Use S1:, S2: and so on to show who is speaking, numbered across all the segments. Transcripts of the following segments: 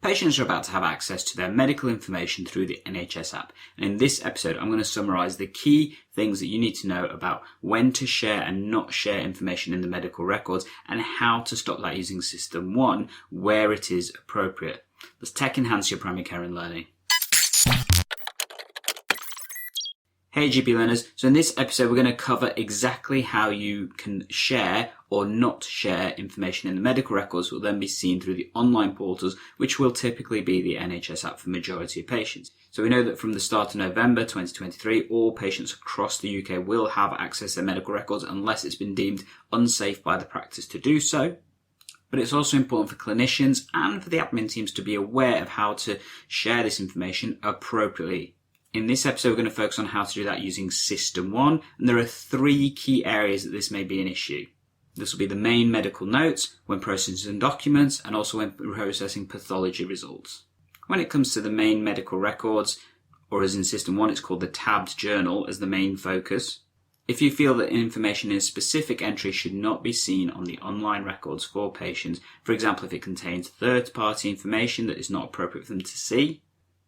S1: Patients are about to have access to their medical information through the NHS app, and in this episode I'm going to summarise the key things that you need to know about when to share and not share information in the medical records and how to stop that using SystmOne where it is appropriate. Let's tech enhance your primary care and learning. Hey GP learners, so in this episode we're going to cover exactly how you can share or not share information in the medical records will then be seen through the online portals, which will typically be the NHS app for the majority of patients. So we know that from the start of November 2023, all patients across the UK will have access to their medical records unless it's been deemed unsafe by the practice to do so. But it's also important for clinicians and for the admin teams to be aware of how to share this information appropriately. In this episode, we're going to focus on how to do that using SystmOne, and there are three key areas that this may be an issue. This will be the main medical notes, when processing documents, and also when processing pathology results. When it comes to the main medical records, or as in SystmOne, it's called the tabbed journal as the main focus. If you feel that information in a specific entry should not be seen on the online records for patients, for example, if it contains third-party information that is not appropriate for them to see,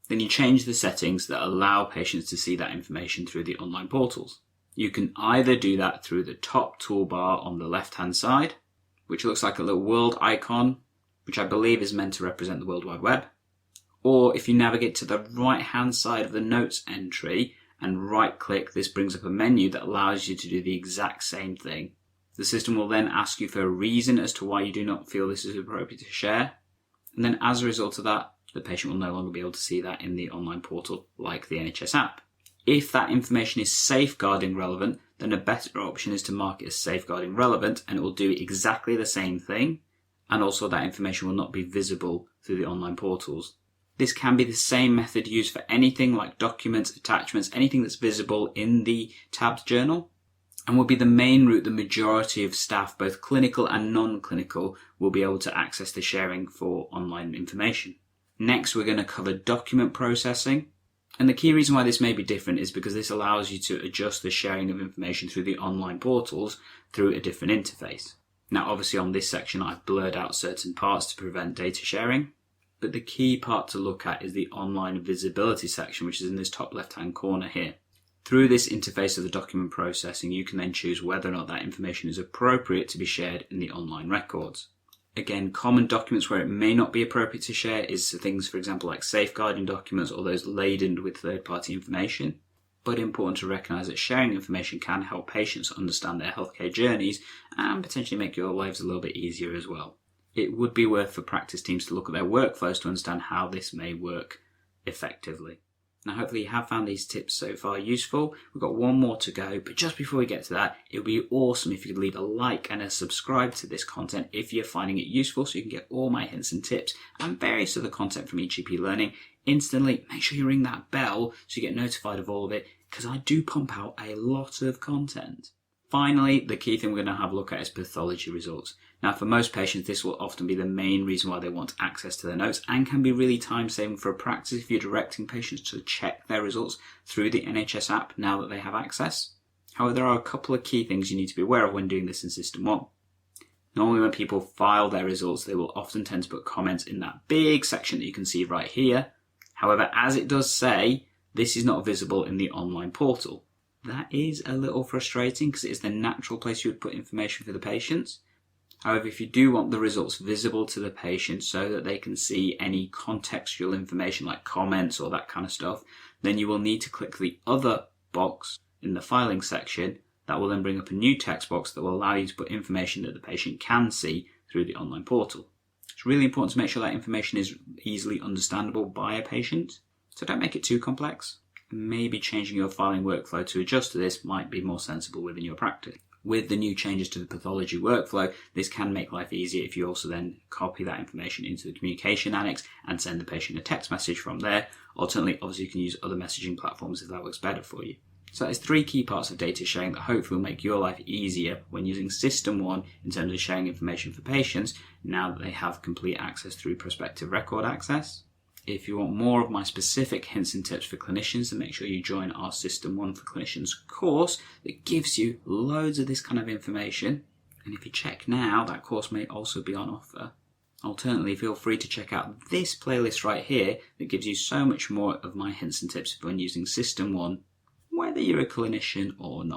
S1: then you change the settings that allow patients to see that information through the online portals. You can either do that through the top toolbar on the left-hand side, which looks like a little world icon, which I believe is meant to represent the World Wide Web. Or if you navigate to the right-hand side of the notes entry and right-click, this brings up a menu that allows you to do the exact same thing. The system will then ask you for a reason as to why you do not feel this is appropriate to share. And then as a result of that, the patient will no longer be able to see that in the online portal like the NHS app. If that information is safeguarding relevant, then a better option is to mark it as safeguarding relevant, and it will do exactly the same thing, and also that information will not be visible through the online portals. This can be the same method used for anything like documents, attachments, anything that's visible in the tabbed journal, and will be the main route the majority of staff, both clinical and non-clinical, will be able to access the sharing for online information. Next, we're going to cover document processing. And the key reason why this may be different is because this allows you to adjust the sharing of information through the online portals through a different interface. Now, obviously on this section, I've blurred out certain parts to prevent data sharing. But the key part to look at is the online visibility section, which is in this top left-hand corner here. Through this interface of the document processing, you can then choose whether or not that information is appropriate to be shared in the online records. Again, common documents where it may not be appropriate to share is things, for example, like safeguarding documents or those laden with third-party information. But important to recognise that sharing information can help patients understand their healthcare journeys and potentially make your lives a little bit easier as well. It would be worth for practice teams to look at their workflows to understand how this may work effectively. Now, hopefully you have found these tips so far useful. We've got one more to go, but just before we get to that, it would be awesome if you could leave a like and a subscribe to this content if you're finding it useful, so you can get all my hints and tips and various other content from EGP Learning instantly. Make sure you ring that bell so you get notified of all of it, because I do pump out a lot of content. Finally, the key thing we're going to have a look at is pathology results. Now, for most patients, this will often be the main reason why they want access to their notes and can be really time-saving for a practice if you're directing patients to check their results through the NHS app now that they have access. However, there are a couple of key things you need to be aware of when doing this in SystmOne. Normally, when people file their results, they will often tend to put comments in that big section that you can see right here. However, as it does say, this is not visible in the online portal. That is a little frustrating because it is the natural place you would put information for the patients. However, if you do want the results visible to the patient so that they can see any contextual information like comments or that kind of stuff, then you will need to click the other box in the filing section. That will then bring up a new text box that will allow you to put information that the patient can see through the online portal. It's really important to make sure that information is easily understandable by a patient, so don't make it too complex. Maybe changing your filing workflow to adjust to this might be more sensible within your practice. With the new changes to the pathology workflow, this can make life easier if you also then copy that information into the communication annex and send the patient a text message from there. Alternatively, obviously you can use other messaging platforms if that works better for you. So there's three key parts of data sharing that hopefully will make your life easier when using SystmOne in terms of sharing information for patients now that they have complete access through prospective record access. If you want more of my specific hints and tips for clinicians, then make sure you join our SystmOne for Clinicians course that gives you loads of this kind of information. And if you check now, that course may also be on offer Alternatively, feel free to check out this playlist right here that gives you so much more of my hints and tips when using SystmOne, whether you're a clinician or not.